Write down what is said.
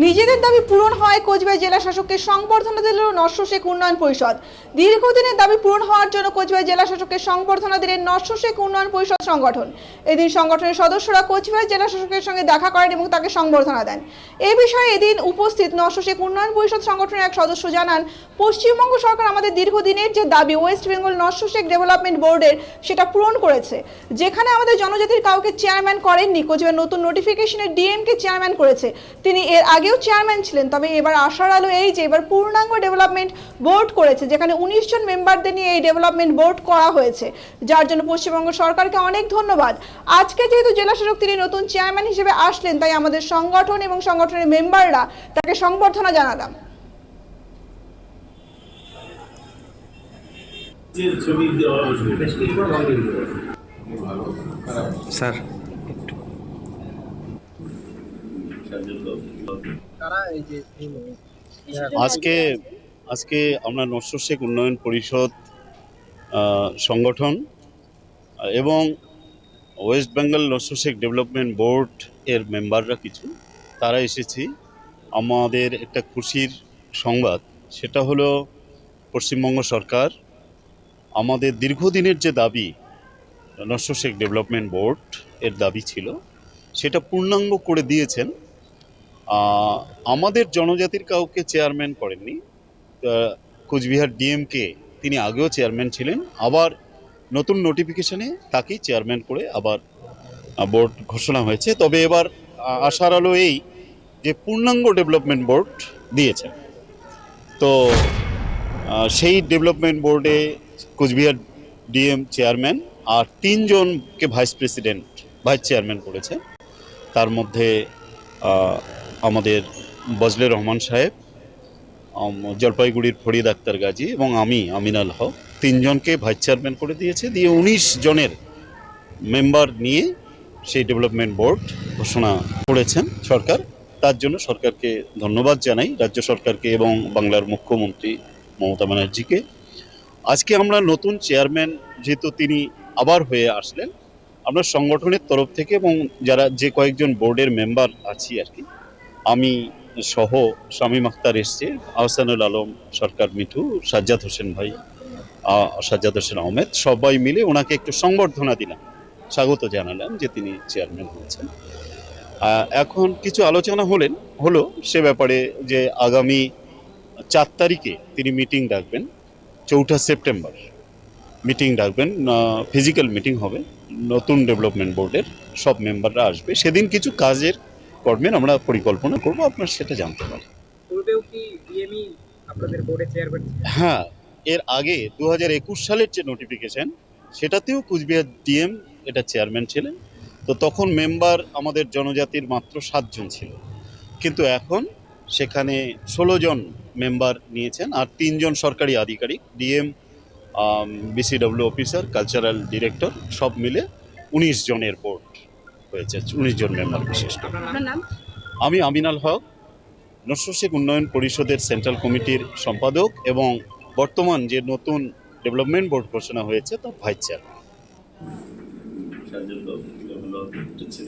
নিজেদের দাবি পূরণ হয় কোচবিহার জেলা শাসককে সংবর্ধনা দিল নস্য শেখ উন্নয়ন পরিষদ। দীর্ঘদিনের দাবি পূরণ হওয়ার জন্য কোচবিহার জেলা শাসককে সংবর্ধনা দিলেন নস্য শেখ উন্নয়ন পরিষদ সংগঠন। এদিন সংগঠনের সদস্যরা কোচবিহার জেলা শাসকের সঙ্গে দেখা করেন এবং তাকে সংবর্ধনা দেন। এ বিষয়ে এদিন উপস্থিত নস্য শেখ উন্নয়ন পরিষদ সংগঠনের এক সদস্য জানান, পশ্চিমবঙ্গ সরকার আমাদের দীর্ঘদিনের যে দাবি ওয়েস্ট বেঙ্গল নস্য শেখ ডেভেলপমেন্ট বোর্ডের সেটা পূরণ করেছে। যেখানে আমাদের জনজাতির কাউকে চেয়ারম্যান করেননি, কোচবিহার নতুন নোটিফিকেশনে ডিএমকে চেয়ারম্যান করেছে। তিনি এর আগেও চেয়ারম্যান ছিলেন, তবে এবার আশার আলো এই যে এবার পূর্ণাঙ্গ ডেভেলপমেন্ট বোর্ড করেছে, যেখানে 19 জন মেম্বারদের নিয়ে এই ডেভেলপমেন্ট বোর্ড করা হয়েছে, যার জন্য পশ্চিমবঙ্গ সরকারকে অনেক ধন্যবাদ। আজকে যেহেতু জেলা শাসক তিনি নতুন চেয়ারম্যান হিসেবে আসলেন, তাই আমাদের সংগঠন এবং সংগঠনের মেম্বাররা তাকে সংবর্ধনা জানালাম। স্যার আজকে আমরা নস্য শেখ উন্নয়ন পরিষদ সংগঠন এবং ওয়েস্ট বেঙ্গল নস্য শেখ ডেভেলপমেন্ট বোর্ড এর মেম্বাররা কিছু তারা এসেছি। আমাদের একটা খুশির সংবাদ, সেটা হলো পশ্চিমবঙ্গ সরকার আমাদের দীর্ঘদিনের যে দাবি নস্য শেখ ডেভেলপমেন্ট বোর্ড এর দাবি ছিল, সেটা পূর্ণাঙ্গ করে দিয়েছেন। আমাদের জনজাতির কাউকে চেয়ারম্যান করেননি। কোচবিহার ডিএমকে তিনি আগেও চেয়ারম্যান ছিলেন, আবার নতুন নোটিফিকেশনে তাকেই চেয়ারম্যান করে আবার বোর্ড ঘোষণা হয়েছে। তবে এবার আশার আলো এই যে পূর্ণাঙ্গ ডেভেলপমেন্ট বোর্ড দিয়েছেন। তো সেই ডেভেলপমেন্ট বোর্ডে কোচবিহার ডিএম চেয়ারম্যান আর 3 জনকে ভাইস চেয়ারম্যান করেছে। তার মধ্যে আমাদের বজলে রহমান সাহেব, জলপাইগুড়ির ফরিদ আক্তার গাজী এবং আমি আমিনাল হক 3 জনকে ভাইস চেয়ারম্যান করে দিয়েছে। দিয়ে 19 জনের মেম্বার নিয়ে সেই ডেভেলপমেন্ট বোর্ড ঘোষণা করেছেন সরকার। তার জন্য সরকারকে ধন্যবাদ জানাই, রাজ্য সরকারকে এবং বাংলার মুখ্যমন্ত্রী মমতা ব্যানার্জিকে। আজকে আমরা নতুন চেয়ারম্যান যেহেতু তিনি আবার হয়ে আসলেন, আমরা সংগঠনের তরফ থেকে এবং যে কয়েকজন বোর্ডের মেম্বার আছি আর কি, আমি সহ শামীম আখতার এসছে, আহসানুল আলম সরকার মিঠু, সাজ্জাদ হোসেন ভাই, সাজ্জাদ হোসেন আহমেদ, সবাই মিলে ওনাকে একটু সংবর্ধনা দিলাম, স্বাগত জানালাম যে তিনি চেয়ারম্যান হয়েছেন। এখন কিছু আলোচনা হলো সে ব্যাপারে, যে আগামী 4 তারিখে তিনি মিটিং ডাকবেন, 4 সেপ্টেম্বর মিটিং ডাকবেন, ফিজিক্যাল মিটিং হবে, নতুন ডেভেলপমেন্ট বোর্ডের সব মেম্বাররা আসবে। সেদিন কিছু কাজের কর্মের আমরা পরিকল্পনা করব, আপনারা সেটা জানতে পারেন। হ্যাঁ, এর আগে 2021 সালের যে নোটিফিকেশন, সেটাতেও কুচবিহার ডিএম এটা চেয়ারম্যান ছিলেন। তো তখন মেম্বার আমাদের জনজাতির মাত্র 7 জন ছিল, কিন্তু এখন সেখানে 16 জন মেম্বার নিয়েছেন, আর 3 জন সরকারি আধিকারিক, DM, BCW officer, cultural director, সব মিলে 19 জনের বোর্ড হয়েছে, 19 জন মেম্বার বিশিষ্ট। আমি আমিনাল হক, নস্য শেখ উন্নয়ন পরিষদের সেন্ট্রাল কমিটির সম্পাদক এবং বর্তমান যে নতুন ডেভেলপমেন্ট বোর্ড ঘোষণা হয়েছে তার ভাইস চেয়ারম্যান।